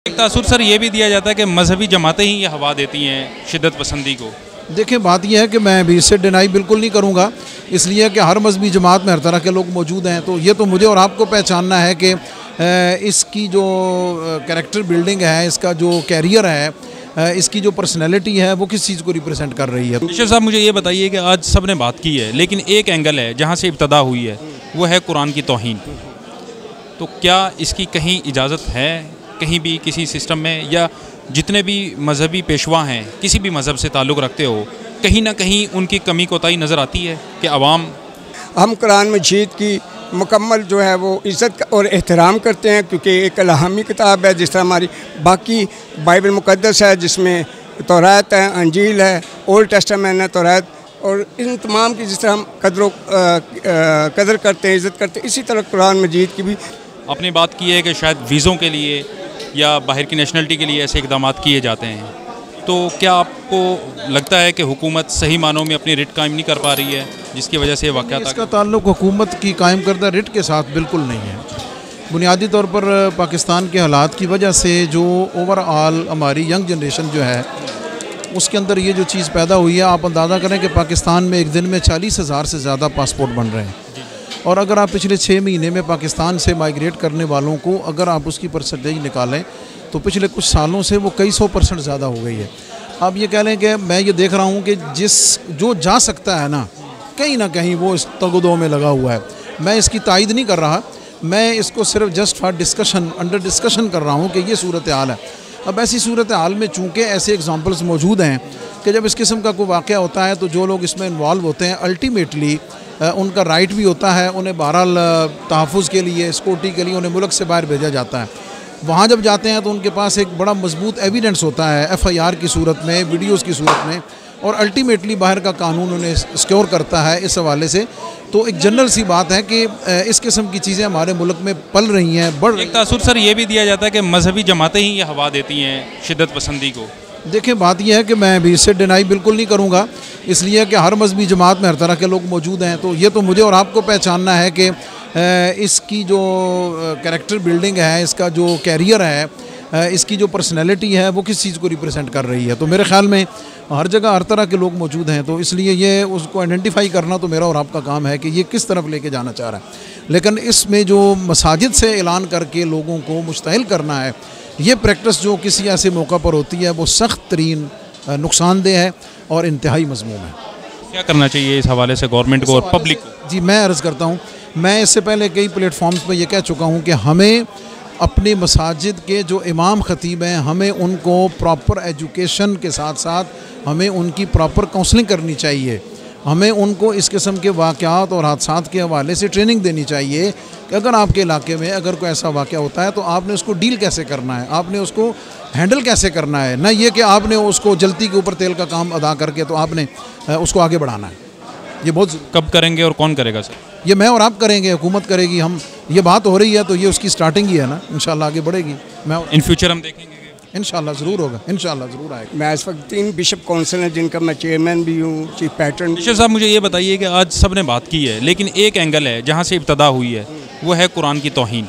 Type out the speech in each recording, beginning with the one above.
एक तासुर सर ये भी दिया जाता है कि मजहबी जमातें ही ये हवा देती हैं शिद्दत पसंदी को। देखिए, बात यह है कि मैं भी इससे डिनाई बिल्कुल नहीं करूँगा, इसलिए कि हर मजहबी जमात में हर तरह के लोग मौजूद हैं। तो ये तो मुझे और आपको पहचानना है कि इसकी जो कैरेक्टर बिल्डिंग है, इसका जो कैरियर है, इसकी जो पर्सनैलिटी है, वो किस चीज़ को रिप्रेजेंट कर रही है। शेख साहब, मुझे ये बताइए कि आज सब ने बात की है, लेकिन एक एंगल है जहाँ से इब्तदा हुई है, वो है कुरान की तौहीन। तो क्या इसकी कहीं इजाज़त है कहीं भी किसी सिस्टम में, या जितने भी मजहबी पेशवा हैं किसी भी मज़हब से ताल्लुक़ रखते हो, कहीं ना कहीं उनकी कमी कोताही नज़र आती है कि अवाम हम कुरान मजीद की मुकम्मल जो है वो इज़्ज़त और एहतराम करते हैं, क्योंकि एक इल्हामी किताब है। जिस तरह हमारी बाकी बाइबल मुक़द्दस है, जिसमें तौरात है, अंजील है, ओल्ड टेस्टामेंट है, तौरात, और इन तमाम की जिस तरह हम कदर करते हैं, इज़्ज़त करते हैं, इसी तरह कुरान मजीद की भी आपने बात की है कि शायद वीज़ों के लिए या बाहर की नेशनलिटी के लिए ऐसे इकदाम किए जाते हैं। तो क्या आपको लगता है कि हुकूमत सही मानों में अपनी रिट कायम नहीं कर पा रही है, जिसकी वजह से वाक़यात? इसका ताल्लुक़ हुकूमत की कायम करदा रिट के साथ बिल्कुल नहीं है। बुनियादी तौर पर पाकिस्तान के हालात की वजह से जो ओवरऑल हमारी यंग जनरेशन जो है, उसके अंदर ये जो चीज़ पैदा हुई है, आप अंदाज़ा करें कि पाकिस्तान में एक दिन में 40,000 से ज़्यादा पासपोर्ट बन रहे हैं। और अगर आप पिछले 6 महीने में पाकिस्तान से माइग्रेट करने वालों को अगर आप उसकी परसेंटेज निकालें तो पिछले कुछ सालों से वो कई 100% ज़्यादा हो गई है। आप ये कह लें कि मैं ये देख रहा हूँ कि जो जा सकता है ना कहीं वो इस तगदो में लगा हुआ है। मैं इसकी तायद नहीं कर रहा, मैं इसको सिर्फ just for discussion, under discussion कर रहा हूँ कि ये सूरत हाल है। अब ऐसी सूरत हाल में चूँकि ऐसे एग्ज़ाम्पल्स मौजूद हैं कि जब इस किस्म का कोई वाक़या होता है तो जो लोग इसमें इन्वॉल्व होते हैं, अल्टीमेटली उनका राइट भी होता है, उन्हें बहरहाल तहफ़्फ़ुज़ के लिए, सिक्योरिटी के लिए उन्हें मुल्क से बाहर भेजा जाता है। वहाँ जब जाते हैं तो उनके पास एक बड़ा मजबूत एविडेंस होता है, FIR की सूरत में, वीडियोज़ की सूरत में, और अल्टीमेटली बाहर का कानून उन्हें सिक्योर करता है। इस हवाले से तो एक जनरल सी बात है कि इस किस्म की चीज़ें हमारे मुल्क में पल रही हैं। एक तासुर सर ये भी दिया जाता है कि मजहबी जमातें ही ये हवा देती हैं शिद्दत पसंदी को। देखिए, बात यह है कि मैं भी इससे डिनाई बिल्कुल नहीं करूँगा, इसलिए कि हर मजहबी जमात में हर तरह के लोग मौजूद हैं। तो ये तो मुझे और आपको पहचानना है कि इसकी जो कैरेक्टर बिल्डिंग है, इसका जो कैरियर है, इसकी जो पर्सनैलिटी है, वो किस चीज़ को रिप्रेजेंट कर रही है। तो मेरे ख़्याल में हर जगह हर तरह के लोग मौजूद हैं, तो इसलिए ये उसको आइडेंटिफाई करना तो मेरा और आपका काम है कि ये किस तरफ लेके जाना चाह रहा है। लेकिन इसमें जो मसाजिद से ऐलान करके लोगों को मुश्तइल करना है, ये प्रैक्टिस जो किसी ऐसे मौका पर होती है, वो सख्त तरीन नुकसानदेह है और इंतहाई मज़मूम है। क्या करना चाहिए इस हवाले से गवर्नमेंट को और पब्लिक को? जी, मैं अर्ज़ करता हूँ, मैं इससे पहले कई प्लेटफॉर्म्स पर यह कह चुका हूँ कि हमें अपने मसाजिद के जो इमाम ख़तीब हैं, हमें उनको प्रॉपर एजुकेशन के साथ साथ हमें उनकी प्रॉपर काउंसलिंग करनी चाहिए। हमें उनको इस किस्म के वाक़यात और हादसात के हवाले से ट्रेनिंग देनी चाहिए कि अगर आपके इलाके में अगर कोई ऐसा वाक़या होता है तो आपने उसको डील कैसे करना है, आपने उसको हैंडल कैसे करना है, ना ये कि आपने उसको जल्दी के ऊपर तेल का काम अदा करके तो आपने उसको आगे बढ़ाना है। ये बहुत कब करेंगे और कौन करेगा सर? ये मैं और आप करेंगे, हुकूमत करेगी। हम ये बात हो रही है तो ये उसकी स्टार्टिंग ही है ना, इंशाल्लाह आगे बढ़ेगी। मैं इन फ्यूचर हम देखेंगे इंशाल्लाह ज़रूर होगा, इंशाल्लाह ज़रूर आएगा। मैं इस वक्त 3 बिशप काउंसिल हैं, जिनका मैं चेयरमैन भी हूँ, चीफ पैटर्न। शेख साहब, मुझे ये बताइए कि आज सब ने बात की है, लेकिन एक एंगल है जहाँ से इब्तदा हुई है, वो है कुरान की तौहीन।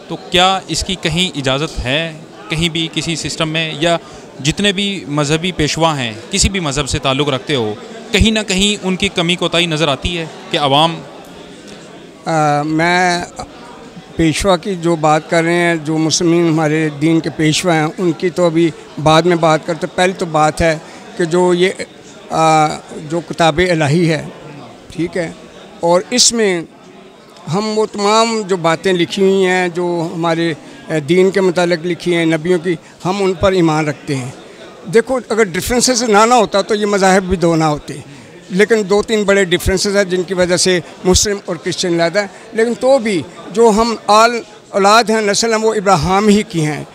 तो क्या इसकी कहीं इजाज़त है कहीं भी किसी सिस्टम में, या जितने भी मजहबी पेशवा हैं किसी भी मज़हब से ताल्लुक़ रखते हो, कहीं ना कहीं उनकी कमी कोताही नज़र आती है कि अवाम? मैं पेशवा की जो बात कर रहे हैं, जो मुस्लिम हमारे दीन के पेशवा हैं, उनकी तो अभी बाद में बात करते। पहले तो बात है कि जो ये जो किताब इलाही है, ठीक है, और इसमें हम वो तमाम जो बातें लिखी हुई हैं, जो हमारे दीन के मुतालिक लिखी हैं, नबियों की, हम उन पर ईमान रखते हैं। देखो, अगर डिफरेंसेस ना होता तो ये मज़ाहिब भी 2 ना होते, लेकिन 2-3 बड़े डिफरेंसेस हैं जिनकी वजह से मुस्लिम और क्रिश्चियन लहदा है। लेकिन तो भी जो हम औलाद हैं, नस्ल हैं, वो इब्राहिम ही की हैं,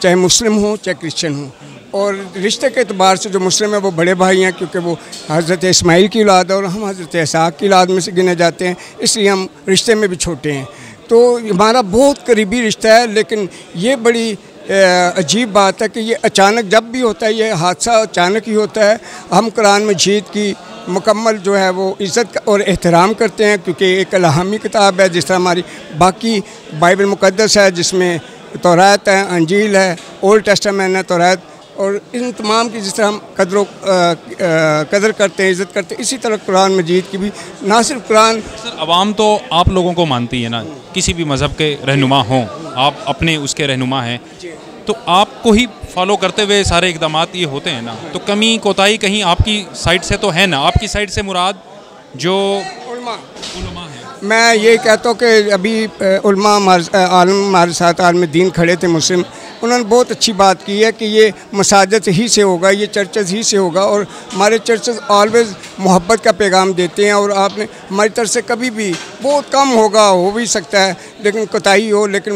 चाहे मुस्लिम हो चाहे क्रिश्चियन हो। और रिश्ते के अतबार से जो मुस्लिम है वो बड़े भाई हैं, क्योंकि वो हज़रत इस्माइल की औलाद है और हम हज़रत इसहाक़ की औलाद में से गिने जाते हैं, इसलिए हम रिश्ते में भी छोटे हैं। तो हमारा बहुत करीबी रिश्ता है। लेकिन ये बड़ी अजीब बात है कि ये अचानक जब भी होता है, ये हादसा अचानक ही होता है। हम कुरान मजीद की मुकम्मल जो है वो इज़्ज़त और एहतराम करते हैं, क्योंकि एक इल्हामी किताब है। जिस तरह हमारी बाकी बाइबल मुक़द्दस है, जिसमें तौरात है, अंजील है, ओल्ड टेस्टामेंट है, तौरात, और इन तमाम की जिस तरह हम कदर करते हैं, इज़्ज़त करते हैं, इसी तरह कुरान मजीद की भी, ना सिर्फ कुरान। सर अवाम तो आप लोगों को मानती है ना, किसी भी मज़हब के रहनुमा हों, आप अपने उसके रहनुमा हैं, तो आपको ही फॉलो करते हुए सारे इक़दाम ये होते हैं ना, तो कमी कोताही कहीं आपकी साइड से तो है ना? आपकी साइड से मुराद जो उलमा है। मैं ये कहता हूँ कि अभी उलमा हमारे साथ आलम दीन खड़े थे मुस्लिम, उन्होंने बहुत अच्छी बात की है कि ये मसाजिद ही से होगा, ये चर्चेज़ ही से होगा, और हमारे चर्चेज़ ऑलवेज़ मोहब्बत का पैगाम देते हैं, और आपने हमारी तरफ से कभी भी बहुत कम होगा, हो भी सकता है लेकिन कोताही हो, लेकिन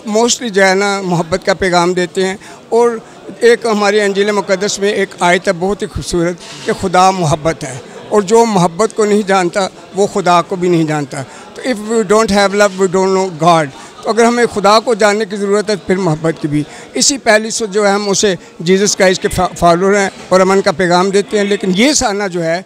मोस्टली जो है ना मोहब्बत का पैगाम देते हैं। और एक हमारी अंजील मुक़द्दस में एक आयत है बहुत ही खूबसूरत कि खुदा मोहब्बत है, और जो मोहब्बत को नहीं जानता वो खुदा को भी नहीं जानता। तो if we don't have love we don't know God. तो अगर हमें खुदा को जानने की ज़रूरत है फिर मोहब्बत की भी। इसी पहली से जो है हम उसे जीसस क्राइस्ट के फॉलोअर हैं और अमन का पैगाम देते हैं। लेकिन ये साना जो है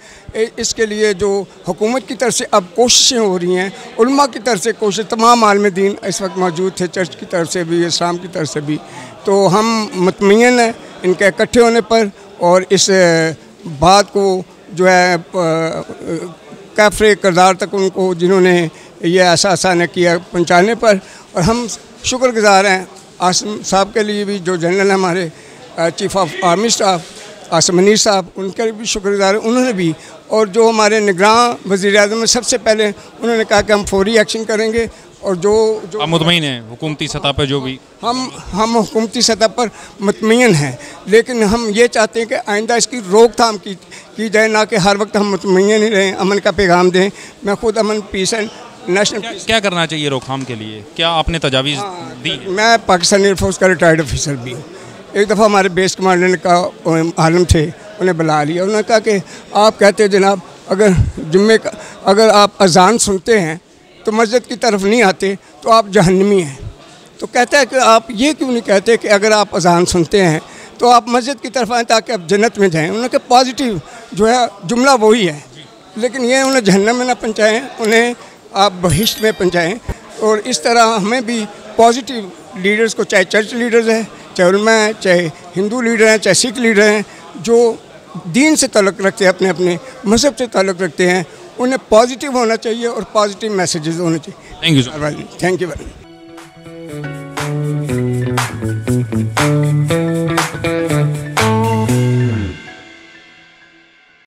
इसके लिए जो हुकूमत की तरफ से अब कोशिशें हो रही हैं, उलमा की तरफ से कोशिश, तमाम आलम दीन इस वक्त मौजूद थे, चर्च की तरफ से भी, इस्लाम की तरफ से भी, तो हम मुतमईन हैं इनके इकट्ठे होने पर, और इस बात को जो है काफ़िर किरदार तक उनको जिन्होंने ये ऐसा आसान किया पहुँचाने पर, और हम शुक्रगुज़ार हैं आसिम साहब के लिए भी, जो जनरल हैं हमारे chief of army staff Asim Munir साहब, उनके भी शुक्रगुज़ार हैं उन्होंने भी। और जो हमारे निगरान वज़ीर-ए-आज़म में सबसे पहले उन्होंने कहा कि हम फौरी एक्शन करेंगे, और जो आप मुतमईन हैं हुकूमती सतह पर, जो भी हम हुकूमती सतह पर मुतमईन हैं, लेकिन हम ये चाहते हैं कि आइंदा इसकी रोकथाम की जाए, ना कि हर वक्त हम मुतमईन ही रहें, अमन का पैगाम दें। मैं खुद अमन, पीस एंड नेशनल क्या करना चाहिए रोकथाम के लिए, क्या आपने तजावीज़ दी? मैं पाकिस्तान एयरफोर्स का रिटायर्ड ऑफिसर भी हूँ। एक दफ़ा हमारे बेस कमांडेंट का आलम थे, उन्हें बुला लिया, उन्होंने कहा कि आप कहते हैं जनाब अगर जुम्मे का अगर आप अजान सुनते हैं तो मस्जिद की तरफ नहीं आते तो आप जहन्नमी हैं। तो कहता है कि आप ये क्यों नहीं कहते कि अगर आप अजान सुनते हैं तो आप मस्जिद की तरफ आएँ ताकि आप जन्नत में जाएँ। उन्होंने कहा पॉजिटिव जो है जुमला वही है, लेकिन ये उन्हें जहन्नम में ना पहुँचाएँ, उन्हें आप बहिश्त में पहुँचाएँ। और इस तरह हमें भी पॉजिटिव लीडर्स को, चाहे चर्च लीडर्स हैं, चाहे उलमा हैं, चाहे हिंदू लीडर हैं, चाहे सिख लीडर हैं, जो दीन से ताल्लुक़ रखते हैं, अपने अपने मज़हब से ताल्लुक़ रखते हैं, उन्हें पॉजिटिव होना चाहिए और पॉजिटिव मैसेजेस होने चाहिए। Thank you. Thank you very much.